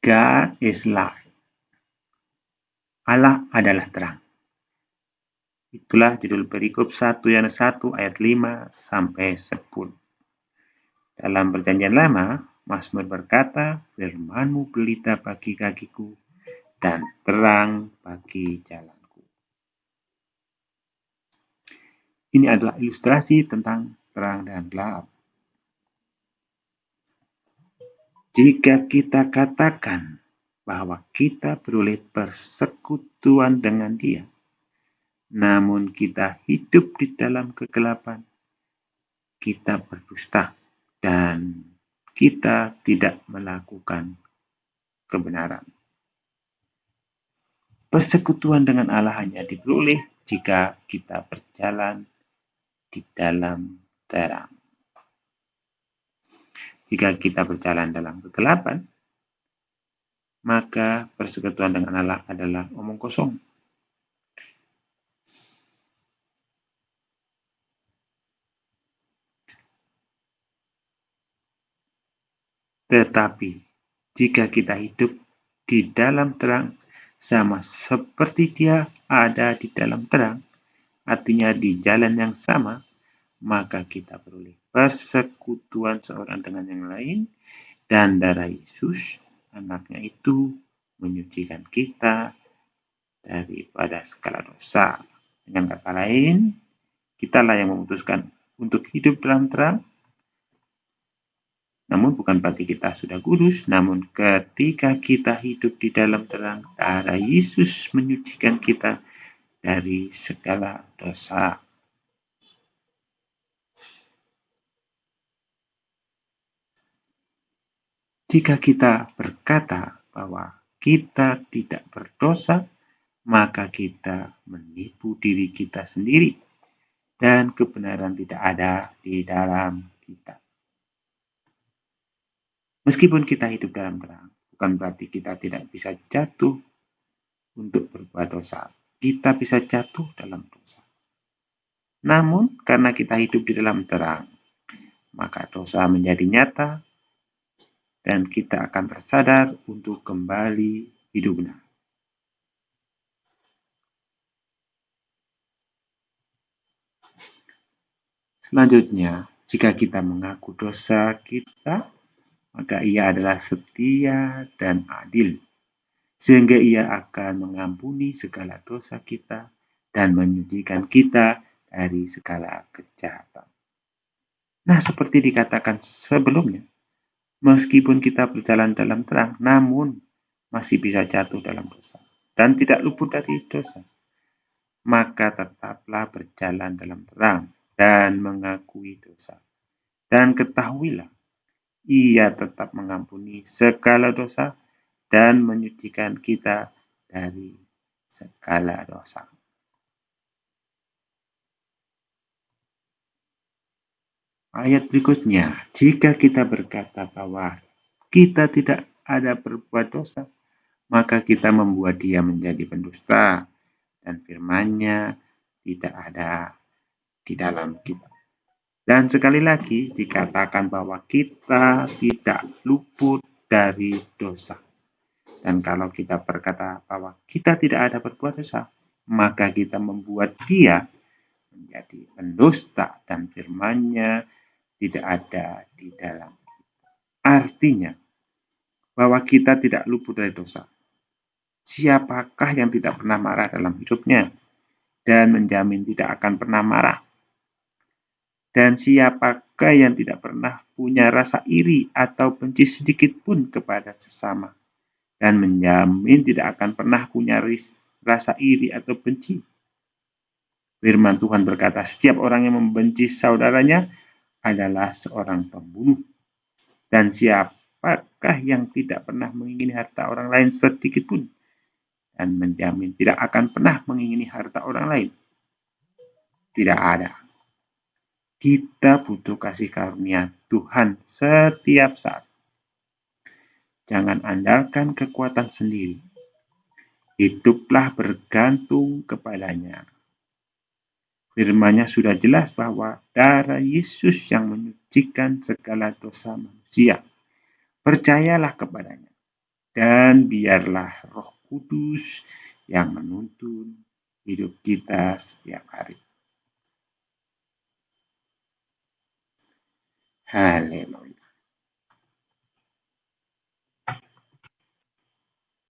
God is light. Allah adalah terang. Itulah judul perikop 1 Yohanes 1 ayat 5 sampai 10. Dalam Perjanjian Lama, Mazmur berkata, "Firman-Mu pelita bagi kakiku dan terang bagi jalanku." Ini adalah ilustrasi tentang terang dan gelap. Jika kita katakan bahwa kita beroleh persekutuan dengan Dia, namun kita hidup di dalam kegelapan, kita berdusta dan kita tidak melakukan kebenaran. Persekutuan dengan Allah hanya diperoleh jika kita berjalan di dalam terang. Jika kita berjalan dalam kegelapan, maka persekutuan dengan Allah adalah omong kosong. Tetapi jika kita hidup di dalam terang, sama seperti Dia ada di dalam terang, artinya di jalan yang sama, maka kita beroleh persekutuan seorang dengan yang lain, dan darah Yesus, anaknya itu, menyucikan kita daripada segala dosa. Dengan kata lain, kitalah yang memutuskan untuk hidup dalam terang. Namun bukan berarti kita sudah kudus, namun ketika kita hidup di dalam terang, darah Yesus menyucikan kita dari segala dosa. Jika kita berkata bahwa kita tidak berdosa, maka kita menipu diri kita sendiri dan kebenaran tidak ada di dalam kita. Meskipun kita hidup dalam terang, bukan berarti kita tidak bisa jatuh untuk berbuat dosa. Kita bisa jatuh dalam dosa. Namun, karena kita hidup di dalam terang, maka dosa menjadi nyata dan kita akan tersadar untuk kembali hidup benar. Selanjutnya, jika kita mengaku dosa kita, maka Ia adalah setia dan adil, sehingga Ia akan mengampuni segala dosa kita dan menyucikan kita dari segala kejahatan. Nah, seperti dikatakan sebelumnya, meskipun kita berjalan dalam terang, namun masih bisa jatuh dalam dosa dan tidak luput dari dosa, maka tetaplah berjalan dalam terang dan mengakui dosa. Dan ketahuilah, Ia tetap mengampuni segala dosa dan menyucikan kita dari segala dosa. Ayat berikutnya, jika kita berkata bahwa kita tidak ada berbuat dosa, maka kita membuat Dia menjadi pendusta dan firman-Nya tidak ada di dalam kita. Dan sekali lagi dikatakan bahwa kita tidak luput dari dosa. Dan kalau kita berkata bahwa kita tidak ada berbuat dosa, maka kita membuat Dia menjadi pendusta dan firman-Nya tidak ada di dalam kita. Artinya bahwa kita tidak luput dari dosa. Siapakah yang tidak pernah marah dalam hidupnya dan menjamin tidak akan pernah marah? Dan siapakah yang tidak pernah punya rasa iri atau benci sedikit pun kepada sesama dan menjamin tidak akan pernah punya rasa iri atau benci? Firman Tuhan berkata, setiap orang yang membenci saudaranya adalah seorang pembunuh. Dan siapakah yang tidak pernah mengingini harta orang lain sedikit pun dan menjamin tidak akan pernah mengingini harta orang lain? Tidak ada. Kita butuh kasih karunia Tuhan setiap saat. Jangan andalkan kekuatan sendiri. Hiduplah bergantung kepadanya. Firman-Nya sudah jelas bahwa darah Yesus yang menyucikan segala dosa manusia. Percayalah kepadanya. dan biarlah Roh Kudus yang menuntun hidup kita setiap hari. Haleluya.